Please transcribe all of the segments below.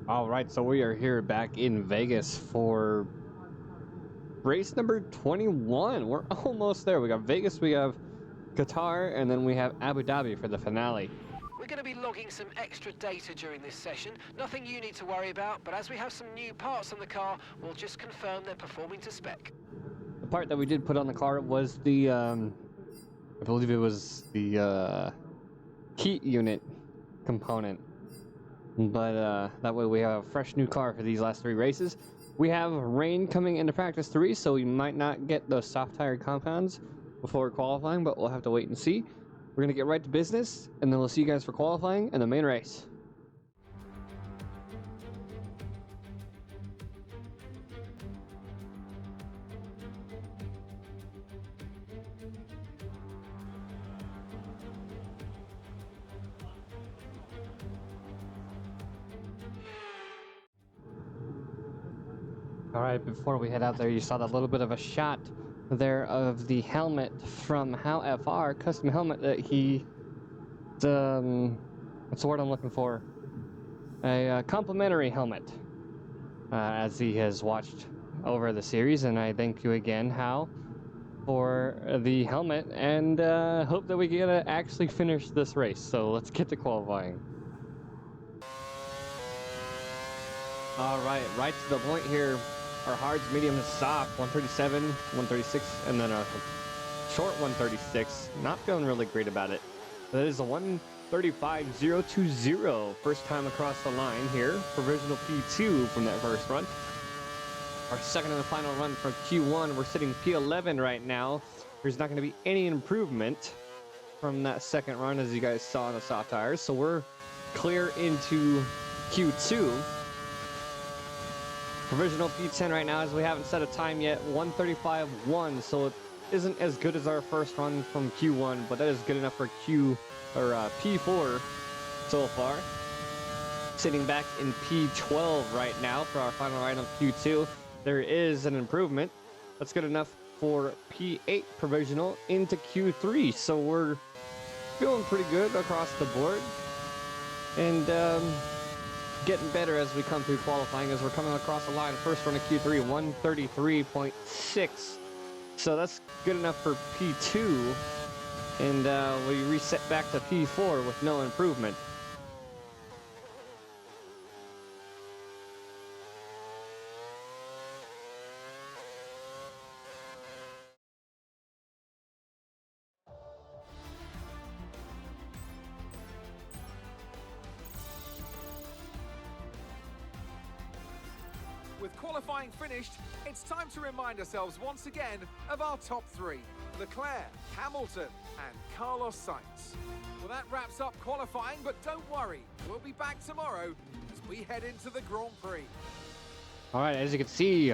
All right, so we are here back in Vegas for race number 21. We're almost there. We got Vegas, we have Qatar, and then we have Abu Dhabi for the finale. We're going to be logging some extra data during this session. Nothing you need to worry about, but as we have some new parts on the car, we'll just confirm they're performing to spec. The part that we did put on the car was the, I believe it was the heat unit component. But that way we have a fresh new car for these last 3 races. We have rain coming into practice 3, so we might not get those soft tire compounds before qualifying, but we'll have to wait and see. We're going to get right to business, and then we'll see you guys for qualifying and the main race. Alright, before we head out there, you saw that little bit of a shot there of the helmet from How.FR, custom helmet that he... what's the word I'm looking for? A complimentary helmet, as he has watched over the series, and I thank you again, How, for the helmet, and hope that we get to actually finish this race. So let's get to qualifying. Alright, right to the point here. Our hards, medium, and soft, 137, 136, and then a short 136. Not feeling really great about it. That is a 135.020. First time across the line here. Provisional P2 from that first run. Our second and the final run for Q1. We're sitting P11 right now. There's not going to be any improvement from that second run, as you guys saw on the soft tires. So we're clear into Q2. Provisional P10 right now, as we haven't set a time yet, 135.1, so it isn't as good as our first run from Q1, but that is good enough for P4 so far. Sitting back in P12 right now for our final ride on Q2. There is an improvement. That's good enough for P8 provisional into Q3, so we're feeling pretty good across the board. And, getting better as we come through qualifying, as we're coming across the line. First run of Q3, 133.6. So that's good enough for P2. And we reset back to P4 with no improvement. With qualifying finished, it's time to remind ourselves once again of our top 3. Leclerc, Hamilton, and Carlos Sainz. Well, that wraps up qualifying, but don't worry, we'll be back tomorrow as we head into the Grand Prix. Alright, as you can see,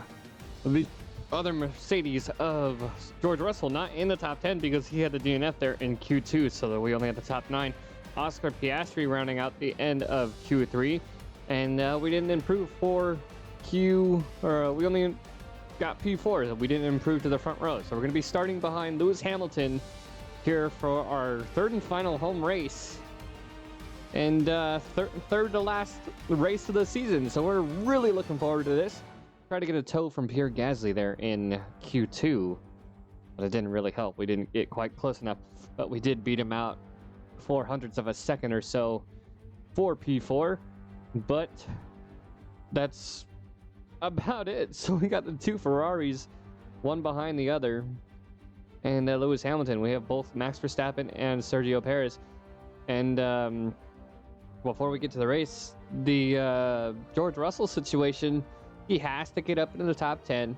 the other Mercedes of George Russell not in the top 10 because he had the DNF there in Q2, so that we only had the top 9. Oscar Piastri rounding out the end of Q3, and we didn't improve for we only got P4, so we didn't improve to the front row. So we're going to be starting behind Lewis Hamilton here for our third and final home race. And third to last race of the season. So we're really looking forward to this. Try to get a tow from Pierre Gasly there in Q2. But it didn't really help. We didn't get quite close enough. But we did beat him out 0.04 of a second or so for P4. But that's about it. So we got the 2 Ferraris, one behind the other, and Lewis Hamilton. We have both Max Verstappen and Sergio Perez. And before we get to the race, the George Russell situation, he has to get up into the top 10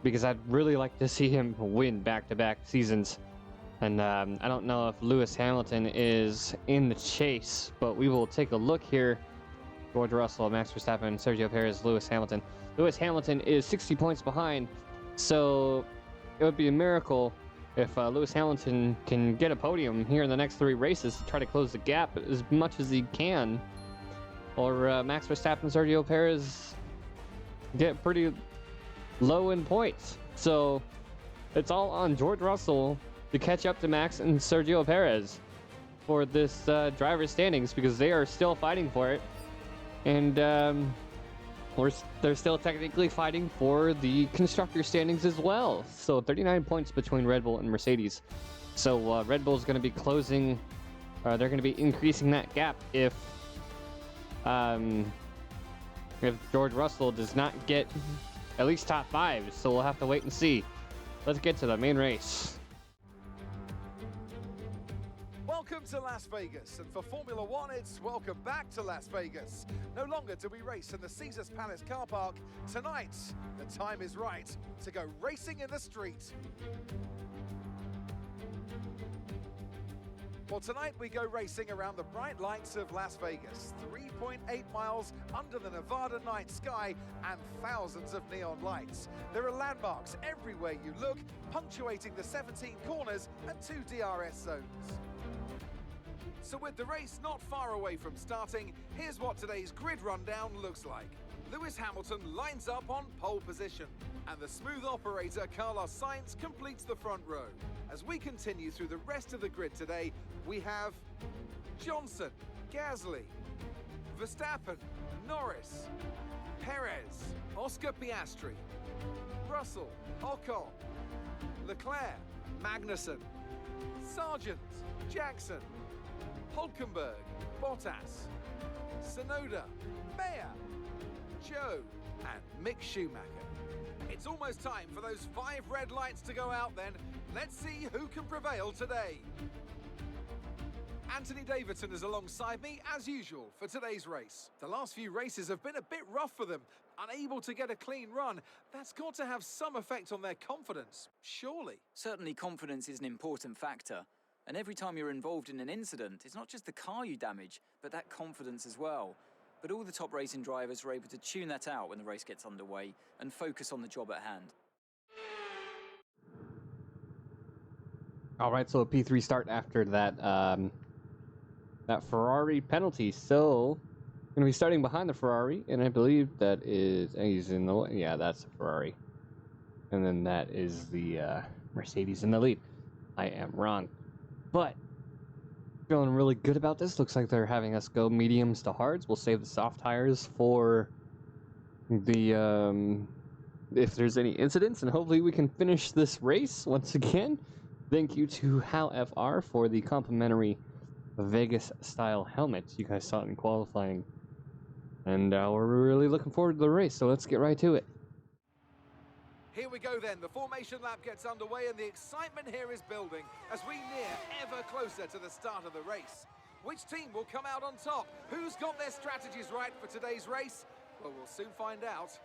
because I'd really like to see him win back-to-back seasons. And I don't know if Lewis Hamilton is in the chase, but we will take a look here. George Russell, Max Verstappen, Sergio Perez, Lewis Hamilton. Lewis Hamilton is 60 points behind, so it would be a miracle if Lewis Hamilton can get a podium here in the next 3 races to try to close the gap as much as he can. Or Max Verstappen and Sergio Perez get pretty low in points. So it's all on George Russell to catch up to Max and Sergio Perez for this driver's standings, because they are still fighting for it. And they're still technically fighting for the constructor standings as well. So 39 points between Red Bull and Mercedes. So Red Bull's going to be closing, they're going to be increasing that gap if George Russell does not get at least top 5. So we'll have to wait and see. Let's get to the main race. Welcome to Las Vegas, and for Formula One, it's welcome back to Las Vegas. No longer do we race in the Caesars Palace car park. Tonight, the time is right to go racing in the street. Well, tonight we go racing around the bright lights of Las Vegas, 3.8 miles under the Nevada night sky and thousands of neon lights. There are landmarks everywhere you look, punctuating the 17 corners and 2 DRS zones. So with the race not far away from starting, here's what today's grid rundown looks like. Lewis Hamilton lines up on pole position, and the smooth operator Carlos Sainz completes the front row. As we continue through the rest of the grid today, we have Johnson, Gasly, Verstappen, Norris, Perez, Oscar Piastri, Russell, Ocon, Leclerc, Magnussen, Sargent, Jackson, Hulkenberg, Bottas, Tsunoda, Mayer, Joe, and Mick Schumacher. It's almost time for those 5 red lights to go out then. Let's see who can prevail today. Anthony Davidson is alongside me as usual for today's race. The last few races have been a bit rough for them, unable to get a clean run. That's got to have some effect on their confidence, surely. Certainly confidence is an important factor. And every time you're involved in an incident, it's not just the car you damage, but that confidence as well. But all the top racing drivers are able to tune that out when the race gets underway and focus on the job at hand. All right, so a P3 start after that that Ferrari penalty. So going to be starting behind the Ferrari, and I believe that is he's in the that's the Ferrari, and then that is the Mercedes in the lead. I am wrong, but feeling really good about this. Looks like they're having us go mediums to hards. We'll save the soft tires for the if there's any incidents, and hopefully we can finish this race once again. Thank you to Hal FR for the complimentary Vegas style helmets. You guys saw it in qualifying, and we're really looking forward to the race, so let's get right to it. Here we go then, the formation lap gets underway and the excitement here is building as we near ever closer to the start of the race. Which team will come out on top? Who's got their strategies right for today's race? Well, we'll soon find out.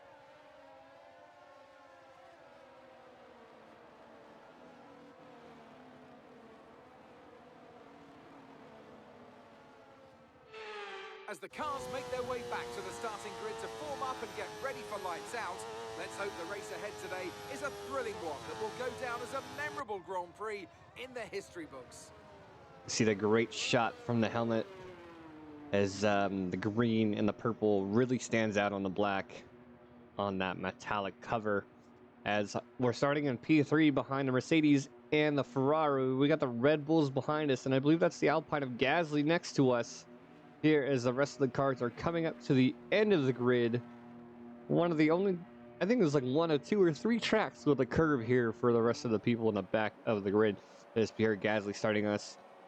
As the cars make their way back to the starting grid to form up and get ready for lights out, let's hope the race ahead today is a thrilling one that will go down as a memorable Grand Prix in the history books. See the great shot from the helmet as the green and the purple really stands out on the black on that metallic cover. As we're starting in P3 behind the Mercedes and the Ferrari, we got the Red Bulls behind us, and I believe that's the Alpine of Gasly next to us. Here as the rest of the cars are coming up to the end of the grid. One of the only, I think there's like 1 or 2 or 3 tracks with a curve here for the rest of the people in the back of the grid. There's Pierre Gasly starting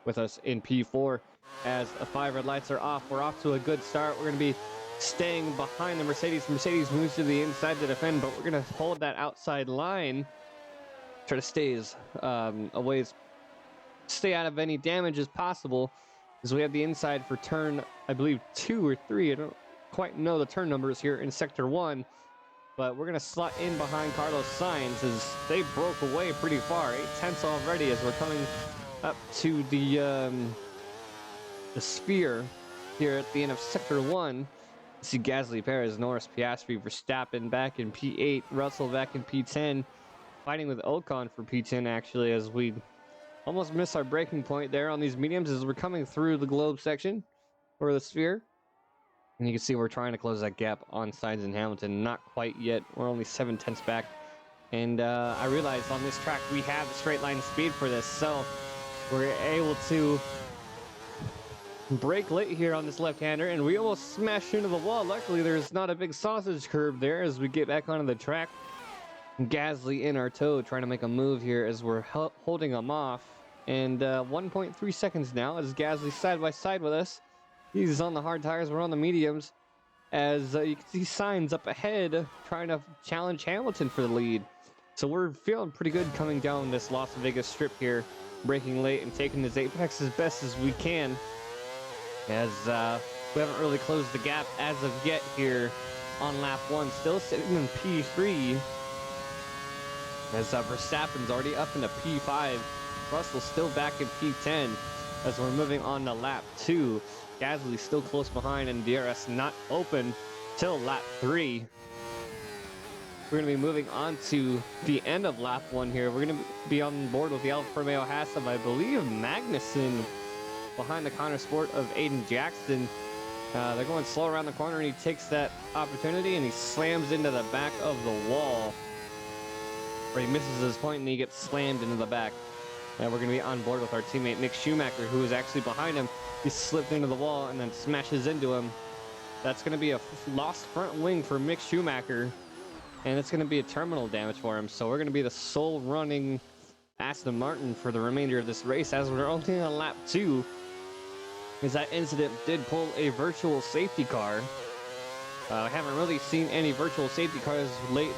with us in P4. As the 5 red lights are off, we're off to a good start. We're going to be staying behind the Mercedes. Mercedes moves to the inside to defend, but we're going to hold that outside line. Try to stay out of any damage as possible. As we have the inside for turn, I believe 2 or 3. I don't quite know the turn numbers here in Sector 1. But we're going to slot in behind Carlos Sainz as they broke away pretty far. 8/10 already as we're coming up to the sphere here at the end of Sector 1. You see Gasly, Perez, Norris, Piastri, Verstappen back in P8. Russell back in P10. Fighting with Ocon for P10 actually, as we almost miss our breaking point there on these mediums as we're coming through the globe section or the sphere. And you can see we're trying to close that gap on Sainz and Hamilton. Not quite yet. We're only 7/10 back. And I realized on this track we have the straight line speed for this, so we're able to brake late here on this left-hander, and we almost smashed into the wall. Luckily, there's not a big sausage curb there as we get back onto the track. Gasly in our toe, trying to make a move here as we're holding him off. And 1.3 seconds now as Gasly side by side with us. He's on the hard tires, we're on the mediums. As you can see signs up ahead trying to challenge Hamilton for the lead. So we're feeling pretty good coming down this Las Vegas strip here, braking late and taking this apex as best as we can. As we haven't really closed the gap as of yet here on lap 1, still sitting in P3. As Verstappen's already up into P5, Russell's still back in P10 as we're moving on to lap 2. Gasly's still close behind and DRS not open till lap 3. We're going to be moving on to the end of lap 1 here. We're going to be on board with the Alfa Romeo Haas of, I believe, Magnussen behind the Connor Sport of Aiden Jackson. They're going slow around the corner and he takes that opportunity and he slams into the back of the wall. Where he misses his point and he gets slammed into the back. And we're going to be on board with our teammate Mick Schumacher, who is actually behind him. He slipped into the wall and then smashes into him. That's going to be a lost front wing for Mick Schumacher. And it's going to be a terminal damage for him. So we're going to be the sole running Aston Martin for the remainder of this race, as we're only on lap 2. As that incident did pull a virtual safety car. I haven't really seen any virtual safety cars late,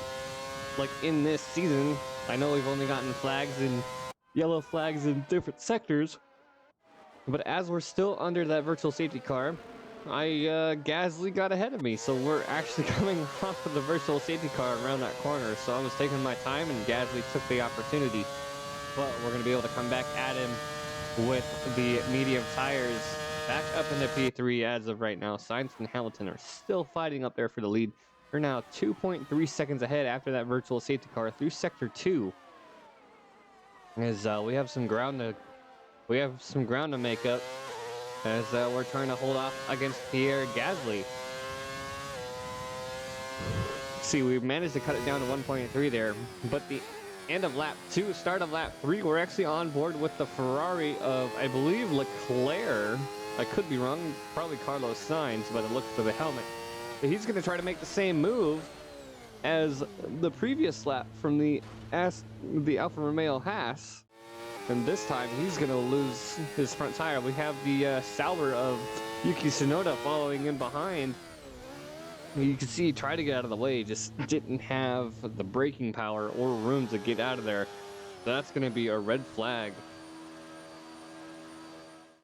like in this season. I know we've only gotten flags and yellow flags in different sectors. But as we're still under that virtual safety car, Gasly got ahead of me, so we're actually coming off of the virtual safety car around that corner. So I was taking my time, and Gasly took the opportunity. But we're going to be able to come back at him with the medium tires back up into P3 as of right now. Sainz and Hamilton are still fighting up there for the lead. We're now 2.3 seconds ahead after that virtual safety car through Sector 2. As we have some ground to make up. As we're trying to hold off against Pierre Gasly. See, we managed to cut it down to 1.3 there, but the end of lap 2, start of lap 3, we're actually on board with the Ferrari of, I believe, Leclerc. I could be wrong, probably Carlos Sainz by the looks of the helmet. But he's going to try to make the same move as the previous lap from the Alfa Romeo Haas. And this time, he's going to lose his front tire. We have the Sauber of Yuki Tsunoda following in behind. You can see he tried to get out of the way, just didn't have the braking power or room to get out of there. That's going to be a red flag.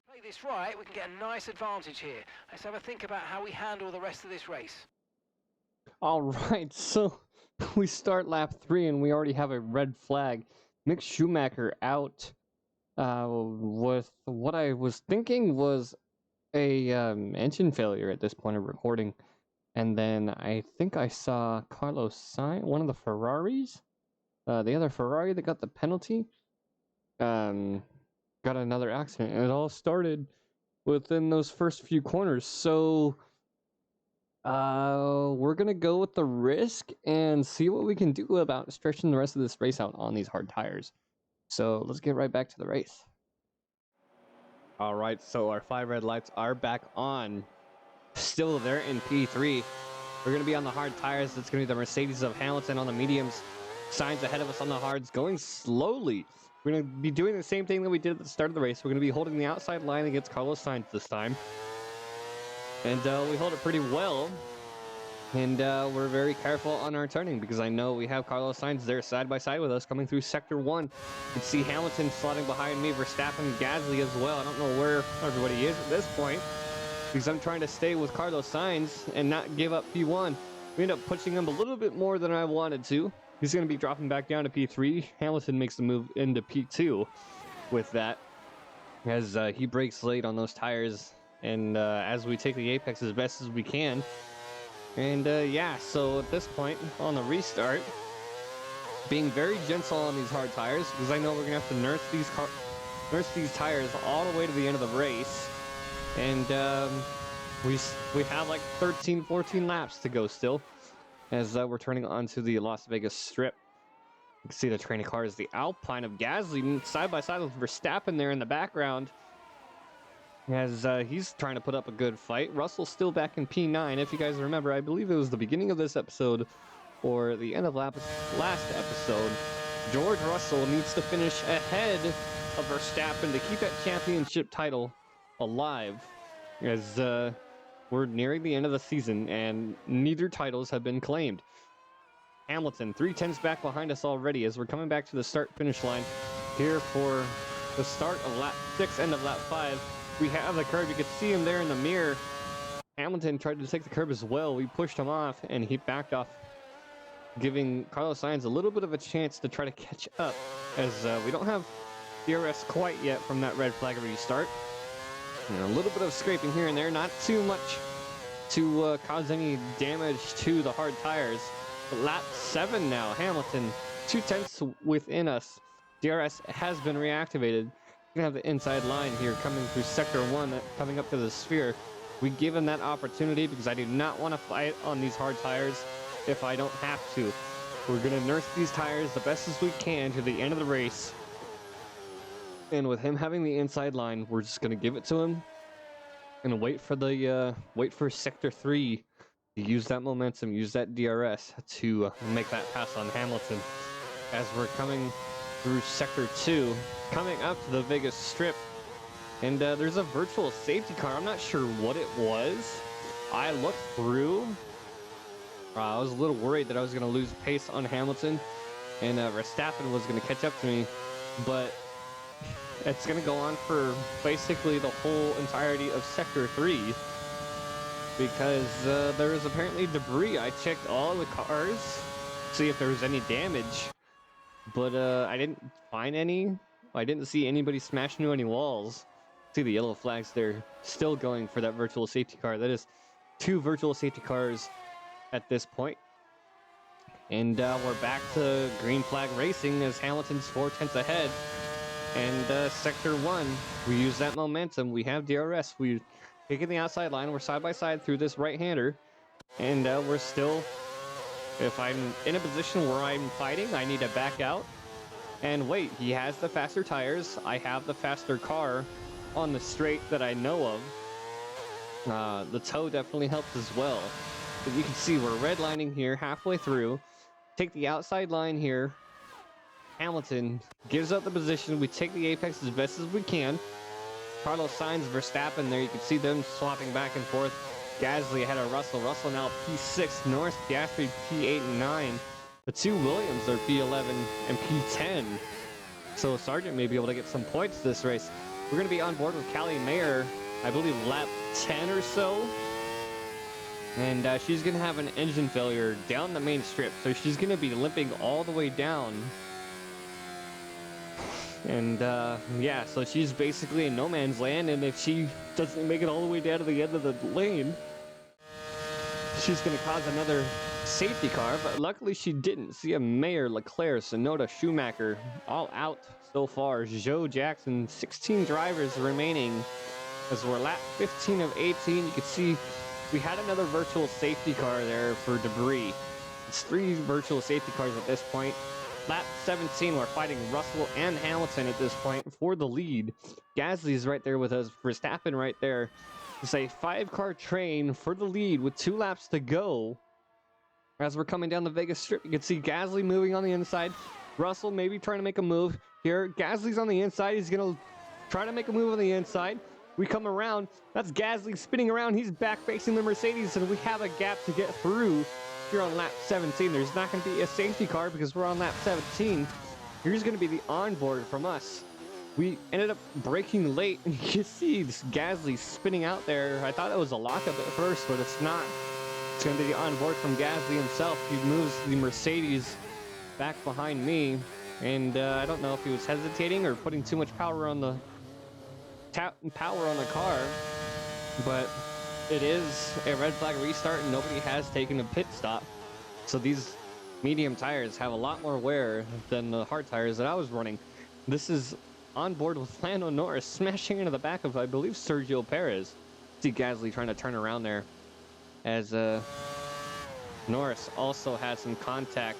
Play this right, we can get a nice advantage here. Let's have a think about how we handle the rest of this race. All right, so we start lap 3 and we already have a red flag. Mick Schumacher out with what I was thinking was a engine failure at this point of recording. And then I think I saw Carlos Sainz, one of the Ferraris, the other Ferrari that got the penalty, got another accident. And it all started within those first few corners. So we're going to go with the risk and see what we can do about stretching the rest of this race out on these hard tires. So let's get right back to the race. All right, so our 5 red lights are back on. Still there in P3. We're going to be on the hard tires. It's going to be the Mercedes of Hamilton on the mediums. Sainz ahead of us on the hards, going slowly. We're going to be doing the same thing that we did at the start of the race. We're going to be holding the outside line against Carlos Sainz this time. And we hold it pretty well. And we're very careful on our turning because I know we have Carlos Sainz there side by side with us coming through Sector 1. You can see Hamilton slotting behind me, Verstappen, Gasly as well. I don't know where everybody is at this point because I'm trying to stay with Carlos Sainz and not give up P1. We end up pushing him a little bit more than I wanted to. He's going to be dropping back down to P3. Hamilton makes the move into P2 with that as he brakes late on those tires. And as we take the apex as best as we can. And yeah, so at this point on the restart, being very gentle on these hard tires because I know we're gonna have to nurse these tires all the way to the end of the race. And we have like 13-14 laps to go still as we're turning onto the Las Vegas Strip. You can see the train of cars, the Alpine of Gasly side by side with Verstappen there in the background. as he's trying to put up a good fight. Russell's still back in P9. If you guys remember, I believe it was the beginning of this episode or the end of last episode. George Russell needs to finish ahead of Verstappen to keep that championship title alive, as we're nearing the end of the season and neither titles have been claimed. Hamilton, 3/10 back behind us already as we're coming back to the start-finish line here for the start of lap 6, end of lap 5. We have the curb. You can see him there in the mirror. Hamilton tried to take the curb as well. We pushed him off and he backed off, giving Carlos Sainz a little bit of a chance to try to catch up, as we don't have DRS quite yet from that red flag restart. And a little bit of scraping here and there, not too much to cause any damage to the hard tires. But lap 7 now, Hamilton 2/10 within us. DRS has been reactivated. We're gonna have the inside line here coming through sector 1, coming up to the sphere. We give him that opportunity because I do not want to fight on these hard tires if I don't have to. We're gonna nurse these tires the best as we can to the end of the race. And with him having the inside line, we're just gonna give it to him and wait for sector 3 to use that momentum, use that DRS to make that pass on Hamilton. As we're coming through sector 2, coming up to the Vegas Strip, and there's a virtual safety car. I'm not sure what it was. I looked through. I was a little worried that I was going to lose pace on Hamilton and Verstappen was going to catch up to me, but it's going to go on for basically the whole entirety of sector 3 because there is apparently debris. I checked all the cars to see if there was any damage, but I didn't find any. I didn't see anybody smash into any walls. See the yellow flags there, still going for that virtual safety car. That is 2 virtual safety cars at this point. And we're back to green flag racing as Hamilton's 4/10 ahead. And sector 1, we use that momentum. We have DRS. We're taking the outside line. We're side by side through this right-hander. And we're still, if I'm in a position where I'm fighting, I need to back out. And wait, he has the faster tires. I have the faster car on the straight that I know of. The toe definitely helps as well. But you can see we're redlining here halfway through. Take the outside line here. Hamilton gives up the position. We take the apex as best as we can. Carlos Sainz, Verstappen there. You can see them swapping back and forth. Gasly ahead of Russell. Russell now P6. Norris, Piastri P8 and 9. The 2 Williams are P11 and P10. So Sargent may be able to get some points this race. We're going to be on board with Callie Mayer, I believe lap 10 or so. And she's going to have an engine failure down the main strip. So she's going to be limping all the way down. And yeah, so she's basically in no man's land. And if she doesn't make it all the way down to the end of the lane, she's going to cause another safety car. But luckily she didn't. See a Mayer, Leclerc, Sonoda, Schumacher all out so far. Joe Jackson, 16 drivers remaining as we're lap 15 of 18. You can see we had another virtual safety car there for debris. It's 3 virtual safety cars at this point. Lap 17, we're fighting Russell and Hamilton at this point for the lead. Gasly's right there with us, Verstappen right there. It's a 5-car train for the lead with 2 laps to go. As we're coming down the Vegas Strip, you can see Gasly moving on the inside. Russell maybe trying to make a move here. Gasly's on the inside. He's going to try to make a move on the inside. We come around. That's Gasly spinning around. He's back facing the Mercedes, and we have a gap to get through here on lap 17. There's not going to be a safety car because we're on lap 17. Here's going to be the onboard from us. We ended up braking late, and you can see this Gasly spinning out there. I thought it was a lockup at first, but it's not. It's going to be the onboard from Gasly himself. He moves the Mercedes back behind me, and I don't know if he was hesitating or putting too much power on the car, but it is a red flag restart and nobody has taken a pit stop. So these medium tires have a lot more wear than the hard tires that I was running. This is on board with Lando Norris smashing into the back of, I believe, Sergio Perez. See Gasly trying to turn around there as Norris also had some contact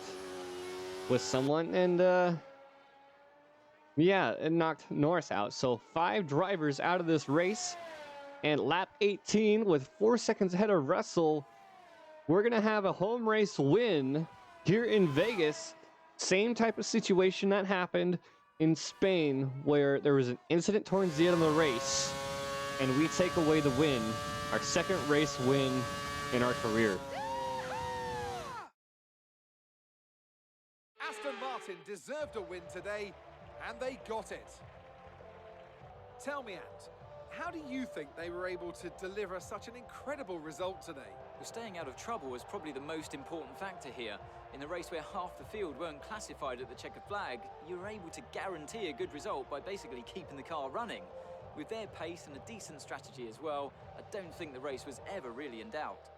with someone, and yeah, it knocked Norris out. So 5 drivers out of this race. And lap 18 with 4 seconds ahead of Russell, we're going to have a home race win here in Vegas. Same type of situation that happened in Spain, where there was an incident towards the end of the race, and we take away the win, our second race win in our career. Aston Martin deserved a win today, and they got it. Tell me, Ant, how do you think they were able to deliver such an incredible result today? Well, staying out of trouble was probably the most important factor here. In a race where half the field weren't classified at the checkered flag, you were able to guarantee a good result by basically keeping the car running. With their pace and a decent strategy as well, I don't think the race was ever really in doubt.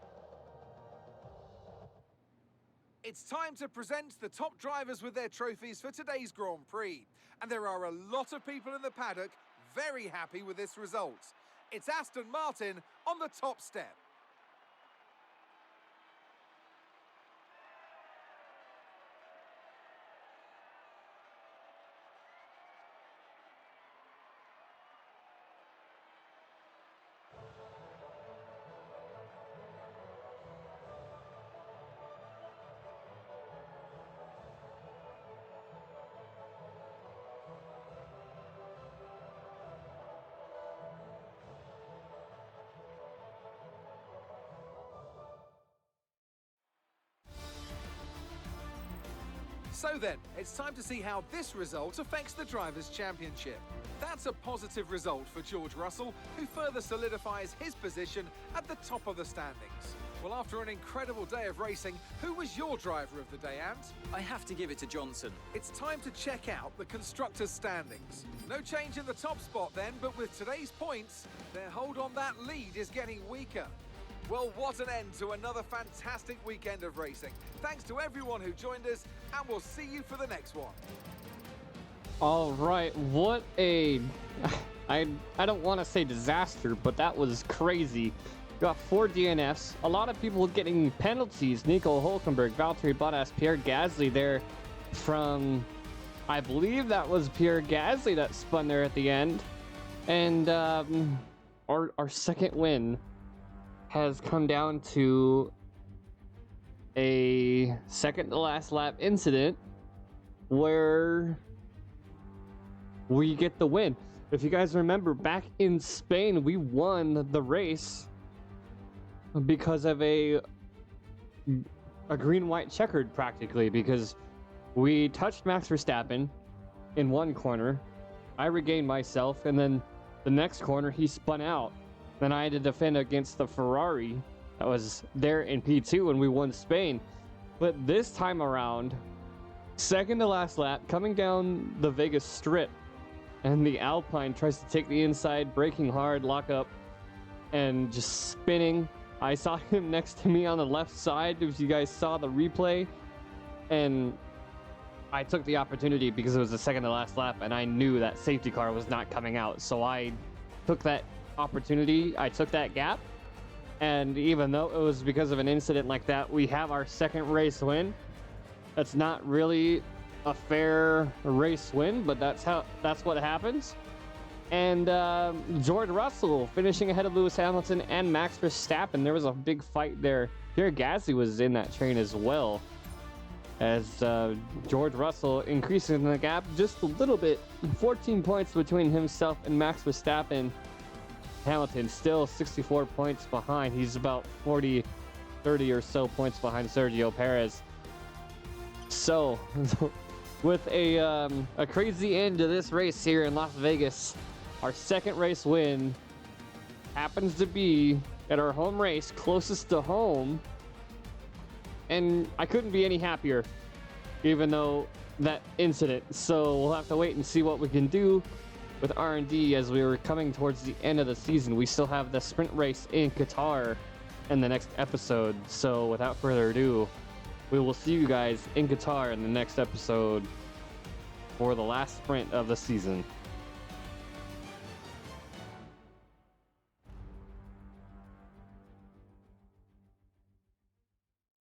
It's time to present the top drivers with their trophies for today's Grand Prix. And there are a lot of people in the paddock very happy with this result. It's Aston Martin on the top step. So then, it's time to see how this result affects the Drivers' Championship. That's a positive result for George Russell, who further solidifies his position at the top of the standings. Well, after an incredible day of racing, who was your driver of the day, Ant? I have to give it to Johnson. It's time to check out the Constructors' standings. No change in the top spot then, but with today's points, their hold on that lead is getting weaker. Well, what an end to another fantastic weekend of racing. Thanks to everyone who joined us, and we'll see you for the next one. All right, what a... I don't want to say disaster, but that was crazy. Got 4 DNFs. A lot of people getting penalties. Nico Hülkenberg, Valtteri Bottas, Pierre Gasly there from... I believe that was Pierre Gasly that spun there at the end. And our second win has come down to a second to last lap incident where we get the win. If you guys remember, back in Spain, we won the race because of a green-white checkered practically, because we touched Max Verstappen in one corner. I regained myself, and then the next corner he spun out. Then I had to defend against the Ferrari that was there in P2 and we won Spain. But this time around, second to last lap, coming down the Vegas Strip, and the Alpine tries to take the inside, braking hard, lock up, and just spinning. I saw him next to me on the left side, if you guys saw the replay, and I took the opportunity because it was the second to last lap, and I knew that safety car was not coming out, so I took that opportunity, I took that gap, and even though it was because of an incident like that, we have our second race win. That's not really a fair race win, but that's what happens. And George Russell finishing ahead of Lewis Hamilton and Max Verstappen. There was a big fight there. Pierre Gasly was in that train as well, as George Russell increasing the gap just a little bit, 14 points between himself and Max Verstappen. Hamilton still 64 points behind. He's about 30 or so points behind Sergio Perez. So, with a crazy end to this race here in Las Vegas, our second race win happens to be at our home race closest to home, and I couldn't be any happier, even though that incident. So we'll have to wait and see what we can do with R&D as we were coming towards the end of the season. We still have the sprint race in Qatar in the next episode. So without further ado, we will see you guys in Qatar in the next episode for the last sprint of the season.